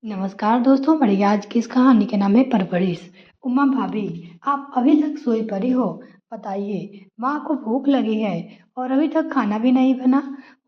नमस्कार दोस्तों, हमारी आज की इस कहानी का नाम है परवरिश। उमा भाभी, आप अभी तक सोई पड़ी हो? बताइए, माँ को भूख लगी है और अभी तक खाना भी नहीं बना।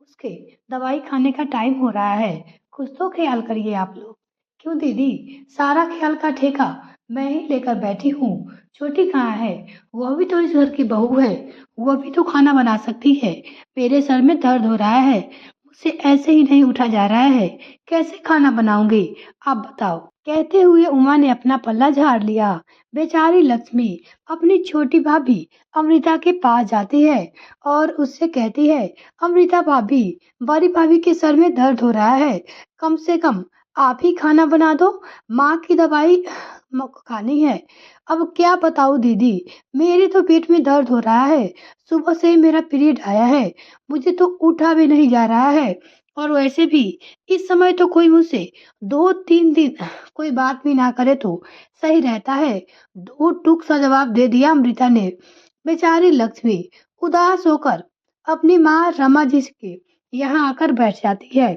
उसके दवाई खाने का टाइम हो रहा है। कुछ तो ख्याल करिए आप लोग। क्यों दीदी, सारा ख्याल का ठेका मैं ही लेकर बैठी हूँ। छोटी कहाँ है? वह भी तो इस घर की बहू है। वह भी तो खाना बना सकती है। मेरे सर में दर्द हो रहा है, मुझसे ऐसे ही नहीं उठा जा रहा है। कैसे खाना बनाऊंगी? आप बताओ। कहते हुए उमा ने अपना पल्ला झाड़ लिया। बेचारी लक्ष्मी अपनी छोटी भाभी अमृता के पास जाती है और उससे कहती है, अमृता भाभी, बड़ी भाभी के सर में दर्द हो रहा है, कम से कम आप ही खाना बना दो। माँ की दवाई खानी है। अब क्या बताऊँ दीदी, मेरे तो पेट में दर्द हो रहा है। सुबह से ही मेरा पीरियड आया है, मुझे तो उठा भी नहीं जा रहा है। और वैसे भी इस समय तो कोई मुझसे 2-3 दिन कोई बात भी ना करे तो सही रहता है। दो टूक सा जवाब दे दिया अमृता ने। बेचारी लक्ष्मी उदास होकर अपनी माँ रमा जी के यहाँ आकर बैठ जाती है।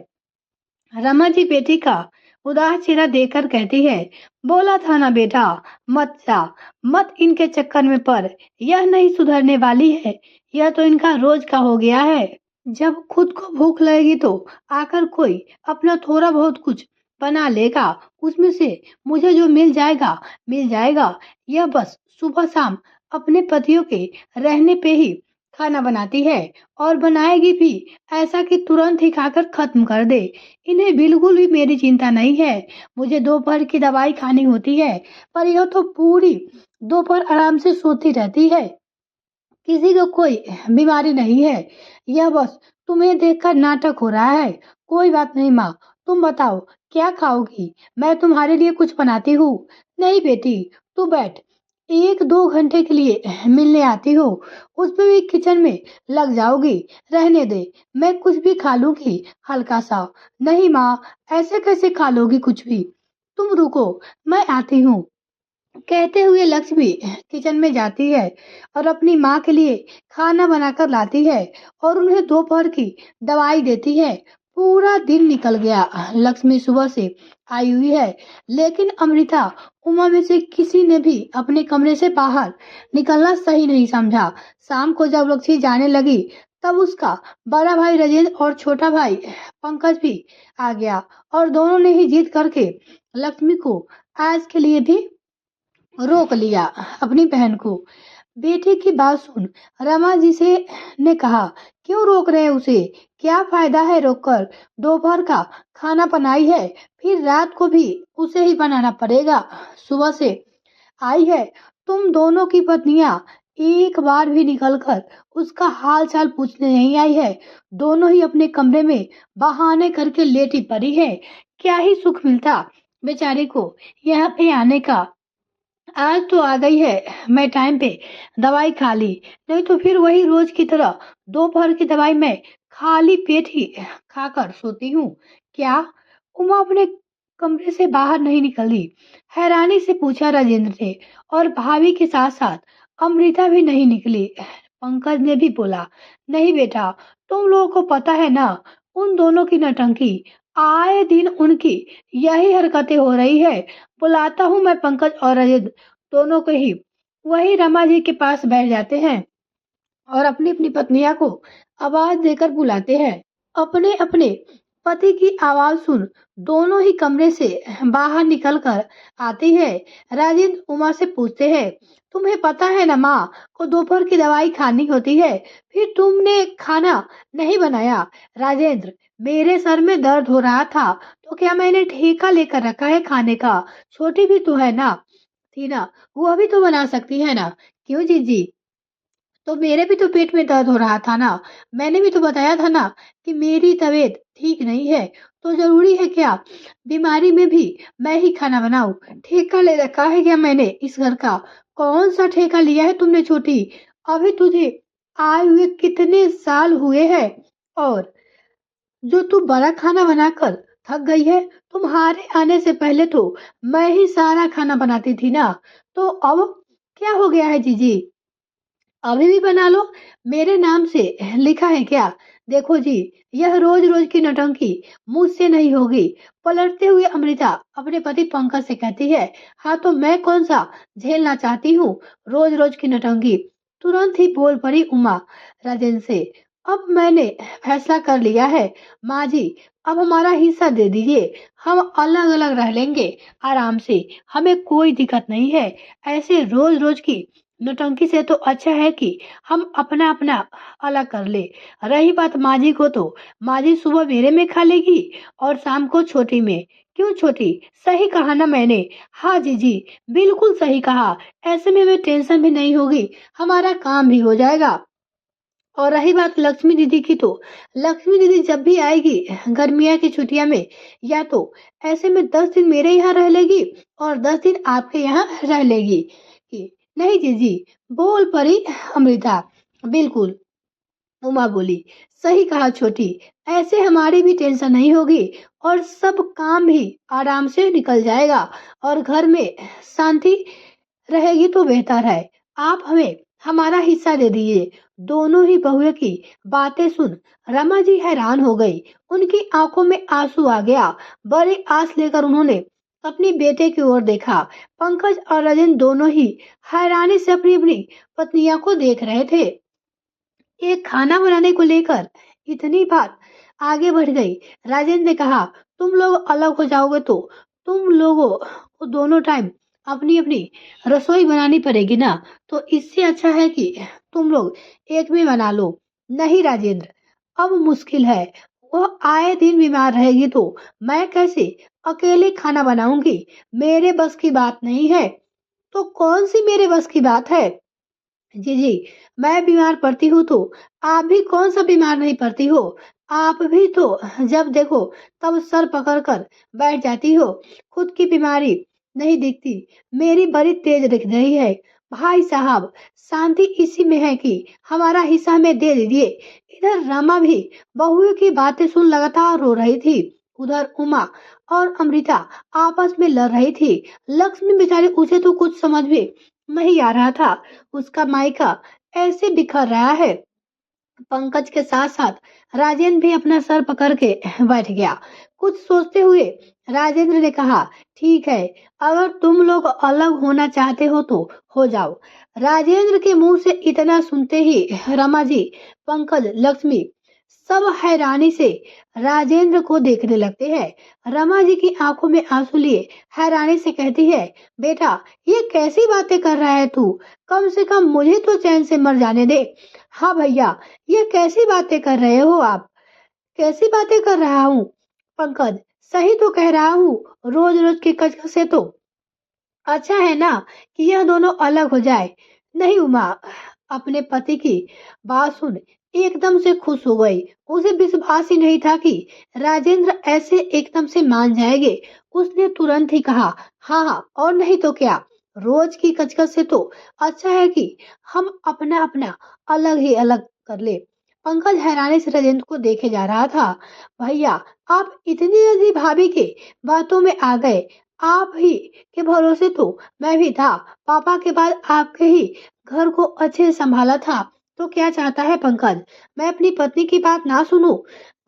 रमा जी बेटी का उदास चेहरा देखकर कहती है, बोला था ना बेटा, मत जा, मत इनके चक्कर में पड़। यह नहीं सुधरने वाली है। यह तो इनका रोज का हो गया है। जब खुद को भूख लगेगी तो आकर कोई अपना थोड़ा बहुत कुछ बना लेगा, उसमें से मुझे जो मिल जाएगा मिल जाएगा। यह बस सुबह शाम अपने पतियों के रहने पे ही खाना बनाती है और बनाएगी भी ऐसा कि तुरंत ही खाकर खत्म कर दे। इन्हें बिल्कुल भी मेरी चिंता नहीं है। मुझे दोपहर की दवाई खानी होती है, पर यह तो पूरी दोपहर आराम से सोती रहती है। किसी को कोई बीमारी नहीं है। यह बस तुम्हें देखकर नाटक हो रहा है। कोई बात नहीं माँ, तुम बताओ क्या खाओगी? मैं तुम्हारे लिए कुछ बनाती हूँ। नहीं बेटी, तू बैठ। 1-2 घंटे के लिए मिलने आती हो, उसमें भी किचन में लग जाओगी। रहने दे, मैं कुछ भी खा लूंगी हल्का सा। नहीं माँ, ऐसे कैसे खा लोगी कुछ भी? तुम रुको, मैं आती हूँ। कहते हुए लक्ष्मी किचन में जाती है और अपनी माँ के लिए खाना बनाकर लाती है और उन्हें दोपहर की दवाई देती है। पूरा दिन निकल गया। लक्ष्मी सुबह से आई हुई है, लेकिन अमृता उमा में से किसी ने भी अपने कमरे से बाहर निकलना सही नहीं समझा। शाम को जब लक्ष्मी जाने लगी, तब उसका बड़ा भाई राजेंद्र और छोटा भाई पंकज भी आ गया और दोनों ने ही जिद करके लक्ष्मी को आज के लिए भी रोक लिया। अपनी बहन को बेटे की बात सुन रमा जी से ने कहा, क्यों रोक रहे हैं उसे? क्या फायदा है रोककर? दोपहर का खाना बनाई है, फिर रात को भी उसे ही बनाना पड़ेगा। सुबह से आई है, तुम दोनों की पत्नियां एक बार भी निकलकर उसका हाल चाल पूछने नहीं आई है। दोनों ही अपने कमरे में बहाने करके लेटी पड़ी है। क्या ही सुख मिलता बेचारी को यहाँ पे आने का। आज तो आ गई है, मैं टाइम पे दवाई खा ली, नहीं तो फिर वही रोज की तरह दोपहर की दवाई मैं खाली पेट ही खाकर सोती हूँ। क्या? उमा अपने कमरे से बाहर नहीं निकली? हैरानी से पूछा राजेंद्र ने। और भाभी के साथ साथ अमृता भी नहीं निकली? पंकज ने भी बोला, नहीं बेटा, तुम लोगों को पता है ना, उन दोनों की नौटंकी, आए दिन उनकी यही हरकतें हो रही है। बुलाता हूँ मैं पंकज और रजत दोनों को ही। वही रमा जी के पास बैठ जाते हैं और अपनी अपनी पत्नियां को आवाज देकर बुलाते हैं। अपने अपने पति की आवाज सुन दोनों ही कमरे से बाहर निकल कर आती है। राजेंद्र उमा से पूछते हैं, तुम्हें पता है ना माँ को दोपहर की दवाई खानी होती है, फिर तुमने खाना नहीं बनाया? राजेंद्र, मेरे सर में दर्द हो रहा था तो क्या मैंने ठेका लेकर रखा है खाने का? छोटी भी तो है ना, थी ना, वो भी तो बना सकती है ना। क्यों जीजी, तो मेरे भी तो पेट में दर्द हो रहा था ना। मैंने भी तो बताया था ना कि मेरी तबीयत ठीक नहीं है। तो जरूरी है क्या बीमारी में भी मैं ही खाना बनाऊं? ठेका ले रखा है क्या मैंने इस घर का? कौन सा ठेका लिया है तुमने छोटी? अभी तुझे आए हुए कितने साल हुए हैं? और जो तू बड़ा खाना बनाकर थक गई है, तुम्हारे आने से पहले तो मैं ही सारा खाना बनाती थी ना। तो अब क्या हो गया है जीजी? अभी भी बना लो, मेरे नाम से लिखा है क्या? देखो जी, यह रोज रोज की नौटंकी मुझसे नहीं होगी। पलटते हुए अमृता अपने पति पंकज से कहती है, हाँ तो मैं कौन सा झेलना चाहती हूँ रोज रोज की नौटंकी। तुरंत ही बोल पड़ी उमा राजेंद्र से, अब मैंने फैसला कर लिया है माँ जी, अब हमारा हिस्सा दे दीजिए, हम अलग अलग रह लेंगे आराम से, हमें कोई दिक्कत नहीं है। ऐसे रोज रोज की नौटंकी से तो अच्छा है कि हम अपना अपना अलग कर ले। रही बात माँ जी को, तो माँ जी सुबह मेरे में खा लेगी और शाम को छोटी में। क्यों छोटी? सही कहा ना मैंने? हाँ जी जी, बिल्कुल सही कहा। ऐसे में हमें टेंशन भी नहीं होगी, हमारा काम भी हो जाएगा। और रही बात लक्ष्मी दीदी की, तो लक्ष्मी दीदी जब भी आएगी गर्मिया की छुट्टियां में, या तो ऐसे में 10 दिन मेरे यहाँ रह लेगी और 10 दिन आपके यहाँ रह लेगी। कि नहीं जीजी, बोल पड़ी अमृता। बिल्कुल, उमा बोली, सही कहा छोटी, ऐसे हमारी भी टेंशन नहीं होगी और सब काम भी आराम से निकल जाएगा और घर में शांति रहेगी तो बेहतर है। आप हमें हमारा हिस्सा दे दीजिए। दोनों ही बहुए की बातें सुन रमा जी हैरान हो गई। उनकी आंखों में आंसू आ गया। बड़ी आस लेकर उन्होंने अपनी बेटे की ओर देखा। पंकज और राजेंद्र दोनों ही हैरानी से अपनी अपनी पत्नियों को देख रहे थे। एक खाना बनाने को लेकर इतनी बात आगे बढ़ गई। राजेंद्र ने कहा, तुम लोग अलग हो जाओगे तो तुम लोगों को दोनों टाइम अपनी अपनी रसोई बनानी पड़ेगी ना, तो इससे अच्छा है कि तुम लोग एक में बना लो। नहीं राजेंद्र, अब मुश्किल है, वह आए दिन बीमार रहेगी तो मैं कैसे अकेले खाना बनाऊंगी? मेरे बस की बात नहीं है। तो कौन सी मेरे बस की बात है? जी जी, मैं बीमार पड़ती हूँ तो आप भी कौन सा बीमार नहीं पड़ती हो? आप भी तो जब देखो तब सर पकड़ कर बैठ जाती हो। खुद की बीमारी नहीं दिखती, मेरी बड़ी तेज दिख रही है। भाई साहब, शांति इसी में है कि हमारा हिस्सा हमें दे दीजिए। इधर रमा भी बहुओं की बातें सुन लगातार रो रही थी। उधर उमा और अमृता आपस में लड़ रही थी। लक्ष्मी बेचारी, उसे तो कुछ समझ भी नहीं आ रहा था। उसका मायका ऐसे बिखर रहा है। पंकज के साथ साथ राजेंद्र भी अपना सर पकड़ के बैठ गया। कुछ सोचते हुए राजेंद्र ने कहा, ठीक है, अगर तुम लोग अलग होना चाहते हो तो हो जाओ। राजेंद्र के मुंह से इतना सुनते ही रमा जी, पंकज, लक्ष्मी सब हैरानी से राजेंद्र को देखने लगते हैं। रमा जी की आंखों में आंसू लिए हैरानी से कहती है, बेटा ये कैसी बातें कर रहा है तू? कम से कम मुझे तो चैन से मर जाने दे। हाँ भैया, ये कैसी बातें कर रहे हो आप? कैसी बातें कर रहा हूँ? पंकज, सही तो कह रहा हूँ, रोज रोज की कचकच से तो अच्छा है ना कि यह दोनों अलग हो जाए। नहीं उमा अपने पति की बात सुन एकदम से खुश हो गई। उसे विश्वास ही नहीं था कि राजेंद्र ऐसे एकदम से मान जाएंगे। उसने तुरंत ही कहा, हाँ हाँ, और नहीं तो क्या, रोज की कचकच से तो अच्छा है कि हम अपना अपना अलग ही अलग कर ले। पंकज हैरानी से राजेंद्र को देखे जा रहा था। भैया, आप इतनी जल्दी भाभी के बातों में आ गए। आप ही के भरोसे तो मैं भी था। पापा के बाद आपके ही घर को अच्छे से संभाला था। तो क्या चाहता है पंकज, मैं अपनी पत्नी की बात ना सुनूं?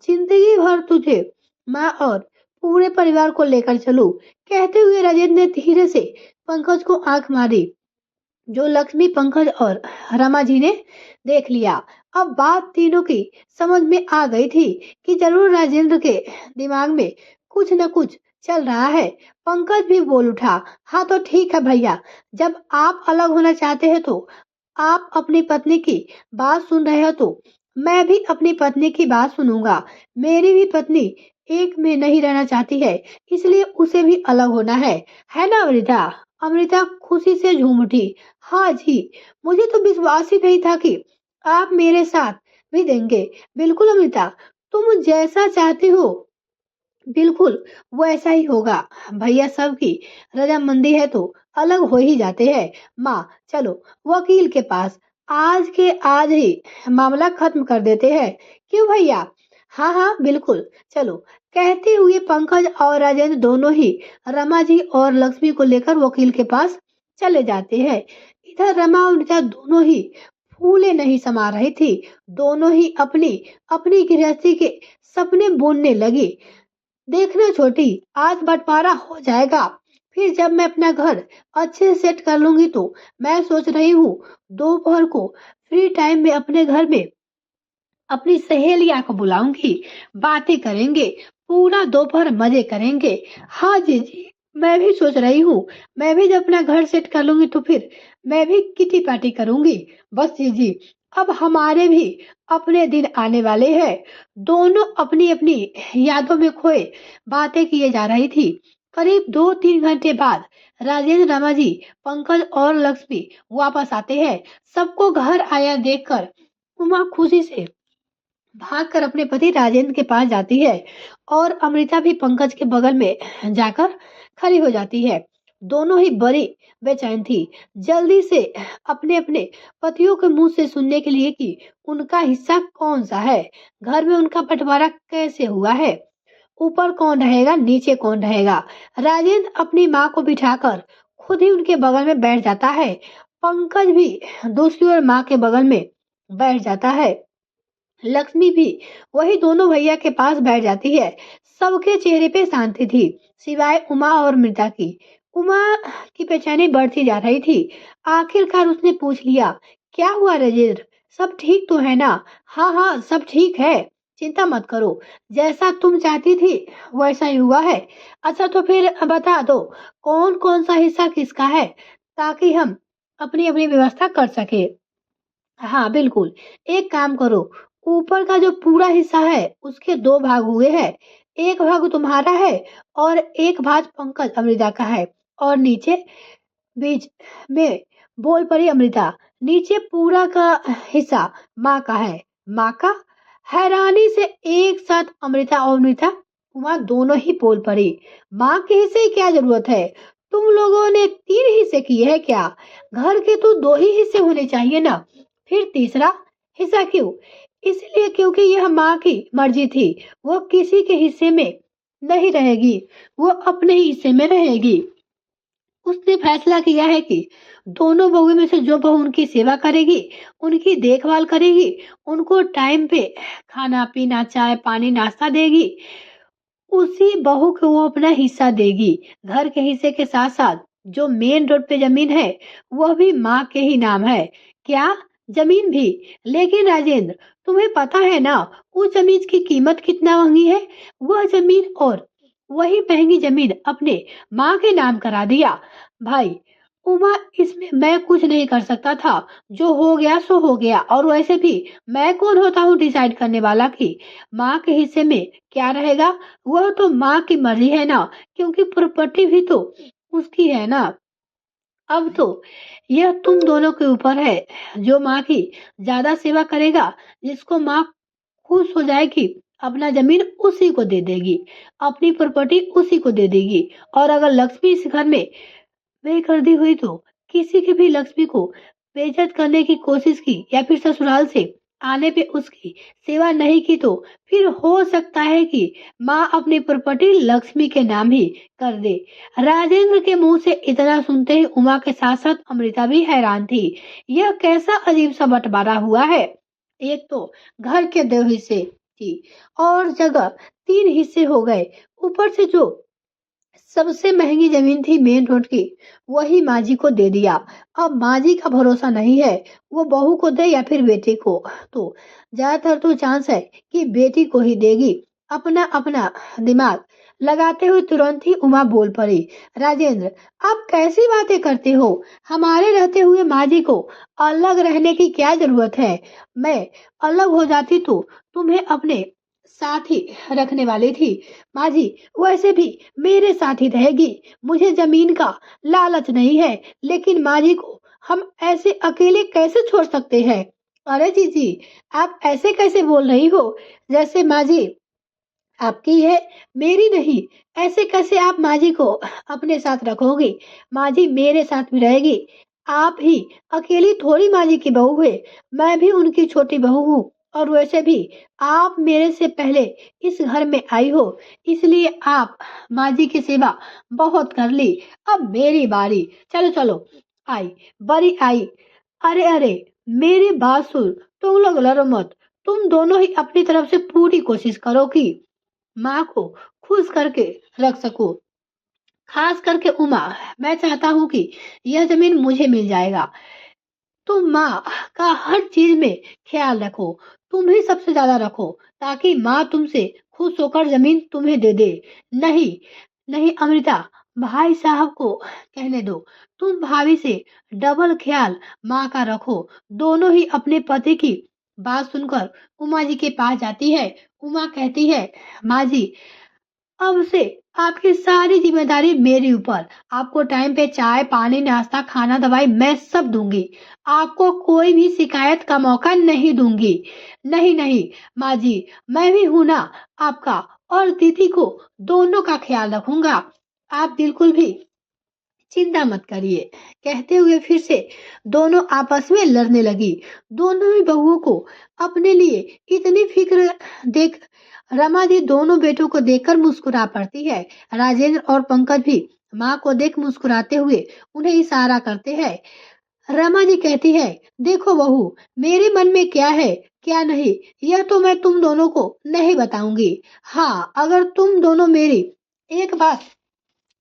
जिंदगी भर तुझे मैं और पूरे परिवार को लेकर चलूं? कहते हुए राजेंद्र ने धीरे से पंकज को आंख मारी, जो लक्ष्मी, पंकज और रमा जी ने देख लिया। अब बात तीनों की समझ में आ गई थी कि जरूर राजेंद्र के दिमाग में कुछ न कुछ चल रहा है। पंकज भी बोल उठा, हाँ तो ठीक है भैया, जब आप अलग होना चाहते हैं तो आप अपनी पत्नी की बात सुन रहे हो तो मैं भी अपनी पत्नी की बात सुनूंगा। मेरी भी पत्नी एक में नहीं रहना चाहती है, इसलिए उसे भी अलग होना है ना अमृता? अमृता खुशी से झूम उठी, हाँ जी, मुझे तो विश्वास ही नहीं था कि आप मेरे साथ भी देंगे। बिल्कुल अमृता, तुम जैसा चाहती हो बिल्कुल वैसा ही होगा। भैया, सबकी रजामंदी है तो अलग हो ही जाते हैं। माँ, चलो वकील के पास, आज के आज ही मामला खत्म कर देते हैं। क्यों भैया? हाँ हाँ बिल्कुल, चलो। कहते हुए पंकज और राजेंद्र दोनों ही रमा जी और लक्ष्मी को लेकर वकील के पास चले जाते हैं। इधर रमा और रीता दोनों ही फूले नहीं समा रही थी। दोनों ही अपनी अपनी गृहस्थी के सपने बुनने लगी। देखना छोटी, आज बंटवारा हो जाएगा। फिर जब मैं अपना घर अच्छे से सेट कर लूंगी तो मैं सोच रही हूँ दोपहर को फ्री टाइम में अपने घर में अपनी सहेलियां को बुलाऊंगी, बातें करेंगे, पूरा दोपहर मजे करेंगे। हाँ जी जी, मैं भी सोच रही हूँ, मैं भी जब अपना घर सेट कर लूंगी तो फिर मैं भी किटी पार्टी करूंगी। बस जी जी, अब हमारे भी अपने दिन आने वाले हैं। दोनों अपनी अपनी यादों में खोए बातें किए जा रही थी। करीब 2-3 घंटे बाद राजेंद्र, रमाजी, पंकज और लक्ष्मी वापस आते हैं। सबको घर आया देखकर उमा खुशी से भागकर अपने पति राजेंद्र के पास जाती है और अमृता भी पंकज के बगल में जाकर खड़ी हो जाती है। दोनों ही बड़ी बेचैन थी, जल्दी से अपने अपने पतियों के मुंह से सुनने के लिए कि उनका हिस्सा कौन सा है, घर में उनका बंटवारा कैसे हुआ है, ऊपर कौन रहेगा, नीचे कौन रहेगा। राजेंद्र अपनी माँ को बिठाकर खुद ही उनके बगल में बैठ जाता है। पंकज भी दूसरी ओर माँ के बगल में बैठ जाता है। लक्ष्मी भी वही दोनों भैया के पास बैठ जाती है। सबके चेहरे पे शांति थी, सिवाय उमा और मृता की। उमा की बेचैनी बढ़ती जा रही थी। आखिरकार उसने पूछ लिया, क्या हुआ राजेंद्र, सब ठीक तो है ना? हाँ हाँ, सब ठीक है, चिंता मत करो, जैसा तुम चाहती थी वैसा ही हुआ है। अच्छा तो फिर बता दो, कौन कौन सा हिस्सा किसका है, ताकि हम अपनी अपनी व्यवस्था कर सके। हाँ बिल्कुल, एक काम करो, ऊपर का जो पूरा हिस्सा है उसके दो भाग हुए हैं। एक भाग तुम्हारा है और एक भाग पंकज अमृता का है। और नीचे बीच में बोल पड़ी अमृता, नीचे पूरा का हिस्सा माँ का है। माँ का? हैरानी से एक साथ अमृता और अमृता वहां दोनों ही बोल पड़ी। माँ के हिस्से की क्या जरूरत है? तुम लोगों ने 3 हिस्से किए हैं क्या? घर के तो 2 ही हिस्से होने चाहिए ना, फिर तीसरा हिस्सा क्यों? इसलिए क्योंकि यह माँ की मर्जी थी, वो किसी के हिस्से में नहीं रहेगी, वो अपने ही हिस्से में रहेगी। उसने फैसला किया है कि दोनों बहुओं में से जो बहू उनकी सेवा करेगी, उनकी देखभाल करेगी, उनको टाइम पे खाना पीना चाय पानी नाश्ता देगी, उसी बहू को वो अपना हिस्सा देगी। घर के हिस्से के साथ साथ जो मेन रोड पे जमीन है वह भी माँ के ही नाम है। क्या? जमीन भी? लेकिन राजेंद्र, तुम्हें पता है ना उस जमीन की कीमत कितना महंगी है? वह जमीन और वही महंगी जमीन अपने माँ के नाम करा दिया। भाई उमा, इसमें मैं कुछ नहीं कर सकता था, जो हो गया सो हो गया। और वैसे भी मैं कौन होता हूँ डिसाइड करने वाला कि माँ के हिस्से में क्या रहेगा? वह तो माँ की मर्जी है ना, क्योंकि प्रॉपर्टी भी तो उसकी है ना। अब तो यह तुम दोनों के ऊपर है, जो माँ की ज्यादा सेवा करेगा, जिसको माँ खुश हो जाएगी, अपना जमीन उसी को दे देगी, अपनी प्रॉपर्टी उसी को दे देगी। और अगर लक्ष्मी इस घर में बेदर्दी हुई तो किसी की भी लक्ष्मी को बेइज्जत करने की कोशिश की या फिर ससुराल से आने पे उसकी सेवा नहीं की तो फिर हो सकता है कि माँ अपनी प्रॉपर्टी लक्ष्मी के नाम ही कर दे। राजेंद्र के मुंह से इतना सुनते ही उमा के साथ साथ अमृता भी हैरान थी। यह कैसा अजीब सा बंटवारा हुआ है? एक तो घर के 2 हिस्से थी और जगह 3 हिस्से हो गए। ऊपर से जो सबसे महंगी जमीन थी मेन रोड की, वही माँ जी को दे दिया। अब माँ जी का भरोसा नहीं है, वो बहू को दे या फिर बेटी को। तो ज्यादातर तो चांस है कि बेटी को ही देगी। अपना अपना दिमाग लगाते हुए तुरंत ही उमा बोल पड़ी, राजेंद्र, आप कैसी बातें करते हो? हमारे रहते हुए माँ जी को अलग रहने की क्या जरूरत है? मैं अलग हो जाती तो तुम्हें अपने साथ ही रखने वाली थी। माँ जी वैसे भी मेरे साथ ही रहेगी, मुझे जमीन का लालच नहीं है, लेकिन माँ जी को हम ऐसे अकेले कैसे छोड़ सकते हैं? अरे जीजी, आप ऐसे कैसे बोल रही हो, जैसे माँ जी आपकी है, मेरी नहीं। ऐसे कैसे आप माँ जी को अपने साथ रखोगी? माँ जी मेरे साथ भी रहेगी। आप ही अकेली थोड़ी माँ जी की बहू है, मैं भी उनकी छोटी बहू हूँ। और वैसे भी आप मेरे से पहले इस घर में आई हो, इसलिए आप माँ जी की सेवा बहुत कर ली। अब मेरी बारी, चलो चलो, आई, बड़ी आई। अरे अरे, मेरी बात सुन, तुम लोग लड़ो मत। तुम दोनों ही अपनी तरफ से पूरी कोशिश करो कि माँ को खुश करके रख सको। खास करके उमा, मैं चाहता हूँ कि यह जमीन मुझे मिल जाएगा। तुम माँ का हर चीज में ख्याल रखो। तुम ही सबसे ज्यादा रखो, ताकि माँ तुमसे खुश होकर जमीन तुम्हें दे दे। नहीं, नहीं अमृता, भाई साहब को कहने दो। तुम भाभी से डबल ख्याल माँ का रखो। दोनों ही अपने पति की बात सुनकर उमा जी के पास जाती है। उमा कहती है, माँ जी, अब से आपकी सारी जिम्मेदारी मेरे ऊपर। आपको टाइम पे चाय पानी नाश्ता खाना दवाई मैं सब दूंगी। आपको कोई भी शिकायत का मौका नहीं दूंगी। नहीं नहीं माँ जी, मैं भी हूं ना आपका, और दीदी को दोनों का ख्याल रखूंगा। आप बिल्कुल भी चिंता मत करिए। कहते हुए फिर से दोनों आपस में लड़ने लगी। दोनों ही बहुओं को अपने लिए इतनी फिक्र देख रमा जी दोनों बेटों को देखकर मुस्कुरा पड़ती है। राजेंद्र और पंकज भी माँ को देख मुस्कुराते हुए उन्हें इशारा करते हैं। रमा जी कहती है, देखो बहू, मेरे मन में क्या है क्या नहीं, यह तो मैं तुम दोनों को नहीं बताऊंगी। हाँ, अगर तुम दोनों मेरी एक बात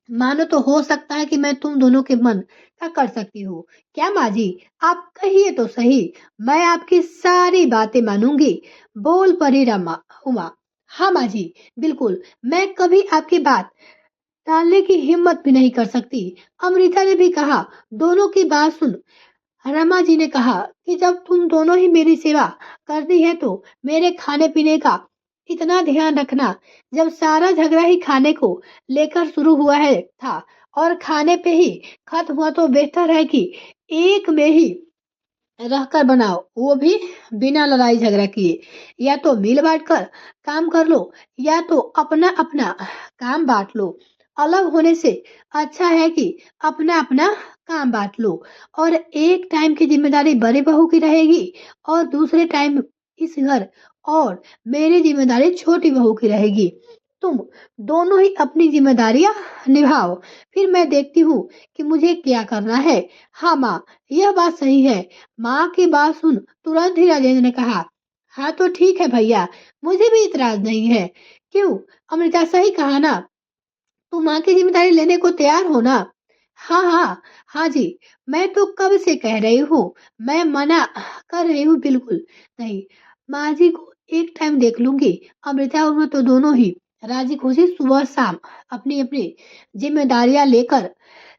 मानो तो हो सकता है कि मैं तुम दोनों के मन का कर सकती हूँ। क्या माँ जी, आप कहिए तो सही, मैं आपकी सारी बातें मानूंगी। बोल पड़ी रमा उमा। हाँ माँ जी, बिल्कुल, मैं कभी आपकी बात टालने की हिम्मत भी नहीं कर सकती। अमृता ने भी कहा। दोनों की बात सुन रमा जी ने कहा कि जब तुम दोनों ही मेरी सेवा करनी है तो मेरे खाने पीने का इतना ध्यान रखना। जब सारा झगड़ा ही खाने को लेकर शुरू हुआ है था और खाने पे ही खत्म हुआ, तो बेहतर है कि एक में ही रहकर बनाओ, वो भी बिना लड़ाई झगड़ा किए। या तो मिल बांट कर काम कर लो, या तो अपना अपना काम बांट लो। अलग होने से अच्छा है कि अपना अपना काम बांट लो, और एक टाइम की जिम्मेदारी बड़ी बहू की रहेगी और दूसरे टाइम इस घर और मेरी जिम्मेदारी छोटी बहू की रहेगी। तुम दोनों ही अपनी जिम्मेदारियां निभाओ, फिर मैं देखती हूँ कि मुझे क्या करना है। हाँ माँ, यह बात सही है। माँ की बात सुन तुरंत ही राजेंद्र ने कहा, हाँ तो ठीक है भैया, मुझे भी इतराज नहीं है। क्यों, अमृता सही कहा ना, तुम माँ की जिम्मेदारी लेने को तैयार हो ना? हाँ हाँ, हाँ जी, मैं तो कब से कह रही हूँ, मैं मना कर रही हूँ बिल्कुल नहीं। माँ जी को एक टाइम देख लूंगी। अमृता और मैं तो दोनों ही राजी खुशी सुबह शाम अपनी अपनी जिम्मेदारियां लेकर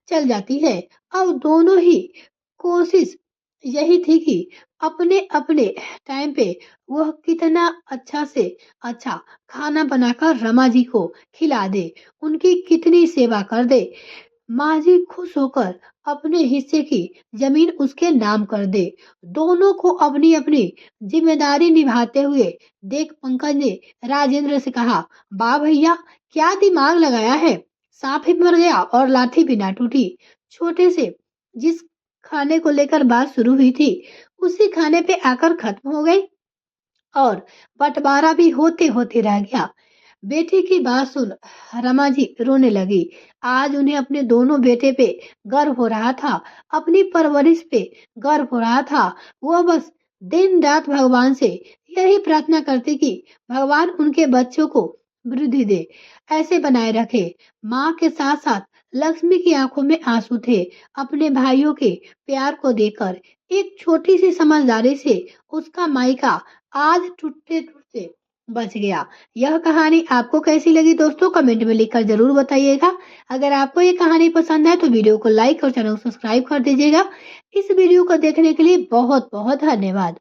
चल जाती है। अब दोनों ही कोशिश यही थी कि अपने अपने टाइम पे वह कितना अच्छा से अच्छा खाना बनाकर रमा जी को खिला दे, उनकी कितनी सेवा कर दे। माँ जी खुश होकर अपने हिस्से की जमीन उसके नाम कर दे। दोनों को अपनी अपनी जिम्मेदारी निभाते हुए देख पंकज ने राजेंद्र से कहा, वाह भैया, क्या दिमाग लगाया है। सांप ही मर गया और लाठी भी ना टूटी। छोटे से जिस खाने को लेकर बात शुरू हुई थी, उसी खाने पे आकर खत्म हो गई और बंटवारा भी होते होते रह गया। बेटे की बात सुन रमा जी रोने लगी। आज उन्हें अपने दोनों बेटे पे गर्व हो रहा था, अपनी परवरिश पे गर्व हो रहा था। वह बस दिन रात भगवान से यही प्रार्थना करती कि भगवान उनके बच्चों को वृद्धि दे, ऐसे बनाए रखे। माँ के साथ साथ लक्ष्मी की आंखों में आंसू थे। अपने भाइयों के प्यार को देकर एक छोटी सी समझदारी से उसका मायका आज टूटते टूटते बच गया। यह कहानी आपको कैसी लगी दोस्तों, कमेंट में लिखकर जरूर बताइएगा। अगर आपको ये कहानी पसंद है तो वीडियो को लाइक और चैनल को सब्सक्राइब कर दीजिएगा। इस वीडियो को देखने के लिए बहुत बहुत धन्यवाद।